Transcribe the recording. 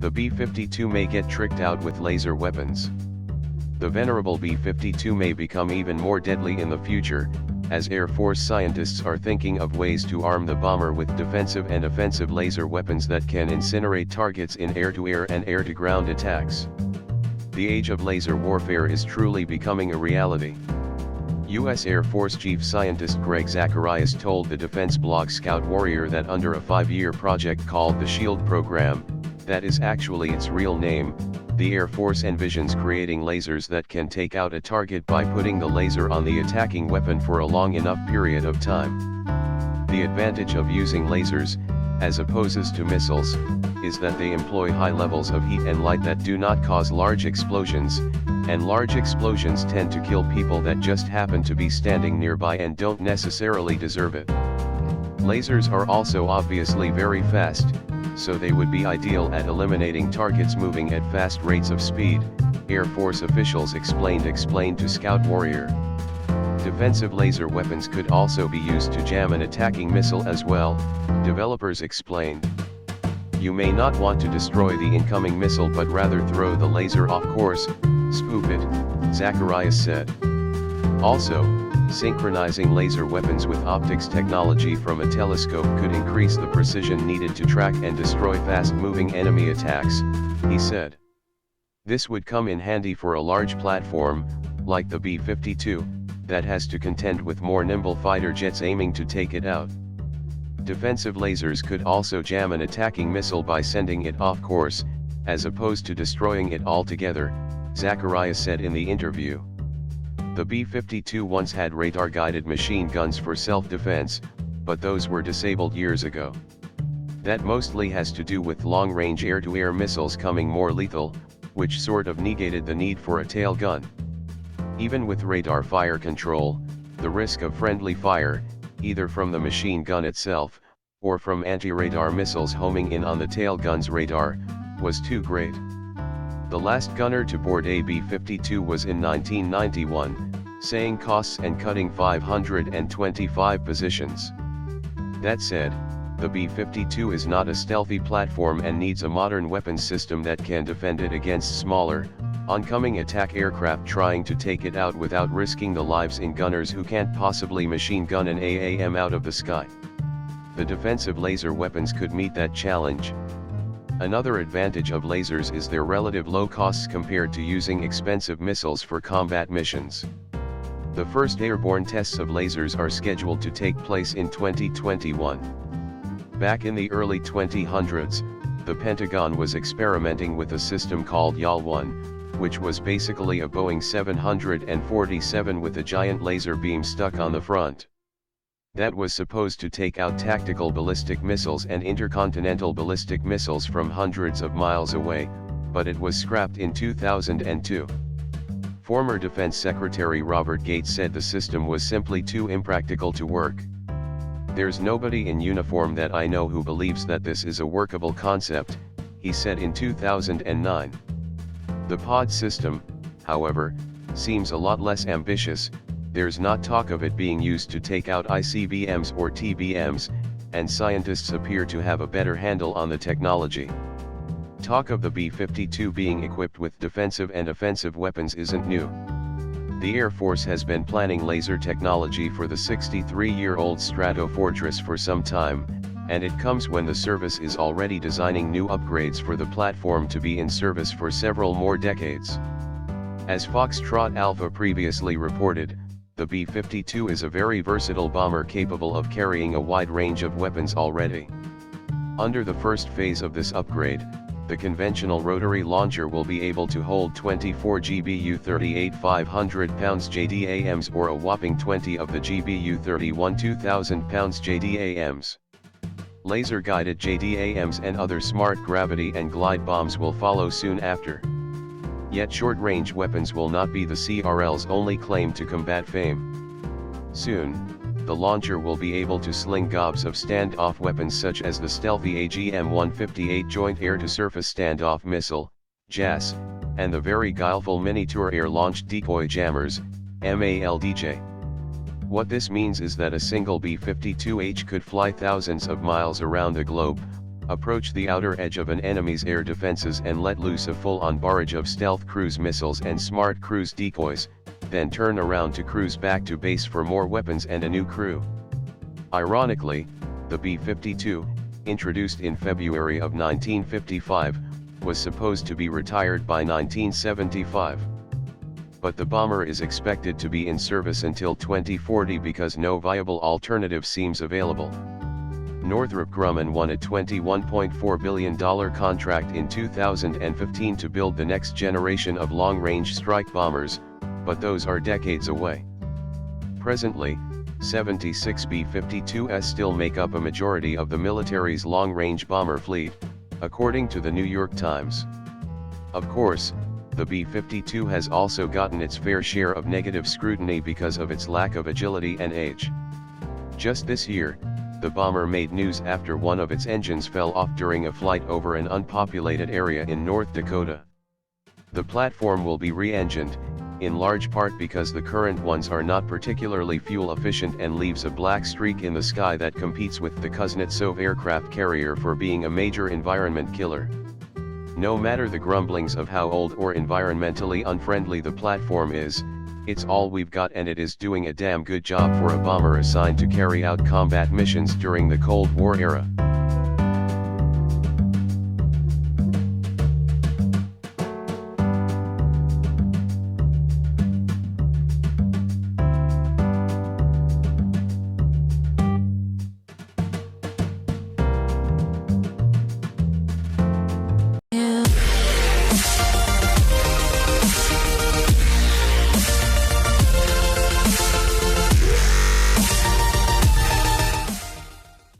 the B-52 may get tricked out with laser weapons. The venerable B-52 may become even more deadly in the future, as Air Force scientists are thinking of ways to arm the bomber with defensive and offensive laser weapons that can incinerate targets in air-to-air and air-to-ground attacks. The age of laser warfare is truly becoming a reality. U.S. Air Force Chief Scientist Greg Zacharias told the defense blog Scout Warrior that under a 5-year project called the SHIELD program, that is actually its real name, the Air Force envisions creating lasers that can take out a target by putting the laser on the attacking weapon for a long enough period of time. The advantage of using lasers, as opposed to missiles, is that they employ high levels of heat and light that do not cause large explosions, and large explosions tend to kill people that just happen to be standing nearby and don't necessarily deserve it. Lasers are also obviously very fast, so they would be ideal at eliminating targets moving at fast rates of speed, Air Force officials explained to Scout Warrior. Defensive laser weapons could also be used to jam an attacking missile as well, developers explained. You may not want to destroy the incoming missile but rather throw the laser off course, spoof it, Zacharias said. Also, synchronizing laser weapons with optics technology from a telescope could increase the precision needed to track and destroy fast-moving enemy attacks, he said. This would come in handy for a large platform, like the B-52, that has to contend with more nimble fighter jets aiming to take it out. Defensive lasers could also jam an attacking missile by sending it off course, as opposed to destroying it altogether, Zacharias said in the interview. The B-52 once had radar-guided machine guns for self-defense, but those were disabled years ago. That mostly has to do with long-range air-to-air missiles coming more lethal, which sort of negated the need for a tail gun. Even with radar fire control, the risk of friendly fire, either from the machine gun itself, or from anti-radar missiles homing in on the tail gun's radar, was too great. The last gunner to board a B-52 was in 1991, saying costs and cutting 525 positions. That said, the B-52 is not a stealthy platform and needs a modern weapons system that can defend it against smaller, oncoming attack aircraft trying to take it out without risking the lives in gunners who can't possibly machine gun an AAM out of the sky. The defensive laser weapons could meet that challenge. Another advantage of lasers is their relative low costs compared to using expensive missiles for combat missions. The first airborne tests of lasers are scheduled to take place in 2021. Back in the early 2000s, the Pentagon was experimenting with a system called YAL-1, which was basically a Boeing 747 with a giant laser beam stuck on the front. That was supposed to take out tactical ballistic missiles and intercontinental ballistic missiles from hundreds of miles away, but it was scrapped in 2002. Former Defense Secretary Robert Gates said the system was simply too impractical to work. There's nobody in uniform that I know who believes that this is a workable concept, he said in 2009. The pod system, however, seems a lot less ambitious. There's not talk of it being used to take out ICBMs or TBMs, and scientists appear to have a better handle on the technology. Talk of the B-52 being equipped with defensive and offensive weapons isn't new. The Air Force has been planning laser technology for the 63-year-old Stratofortress for some time, and it comes when the service is already designing new upgrades for the platform to be in service for several more decades. As Foxtrot Alpha previously reported, the B-52 is a very versatile bomber capable of carrying a wide range of weapons already. Under the first phase of this upgrade, the conventional rotary launcher will be able to hold 24 GBU-38 500-pounds JDAMs or a whopping 20 of the GBU-31 2,000-pounds JDAMs. Laser-guided JDAMs and other smart gravity and glide bombs will follow soon after. Yet short-range weapons will not be the CRL's only claim to combat fame. Soon, the launcher will be able to sling gobs of standoff weapons such as the stealthy AGM-158 Joint Air-to-Surface Standoff Missile, JAS, and the very guileful Miniature Air-Launched Decoy Jammers, MALDJ. What this means is that a single B-52H could fly thousands of miles around the globe, approach the outer edge of an enemy's air defenses and let loose a full-on barrage of stealth cruise missiles and smart cruise decoys, then turn around to cruise back to base for more weapons and a new crew. Ironically, the B-52, introduced in February of 1955, was supposed to be retired by 1975. But the bomber is expected to be in service until 2040 because no viable alternative seems available. Northrop Grumman won a $21.4 billion contract in 2015 to build the next generation of long-range strike bombers, but those are decades away. Presently, 76 B-52s still make up a majority of the military's long-range bomber fleet, according to the New York Times. Of course, the B-52 has also gotten its fair share of negative scrutiny because of its lack of agility and age. Just this year, the bomber made news after one of its engines fell off during a flight over an unpopulated area in North Dakota. The platform will be re-engined, in large part because the current ones are not particularly fuel efficient and leaves a black streak in the sky that competes with the Kuznetsov aircraft carrier for being a major environment killer. No matter the grumblings of how old or environmentally unfriendly the platform is, it's all we've got and it is doing a damn good job for a bomber assigned to carry out combat missions during the Cold War era. You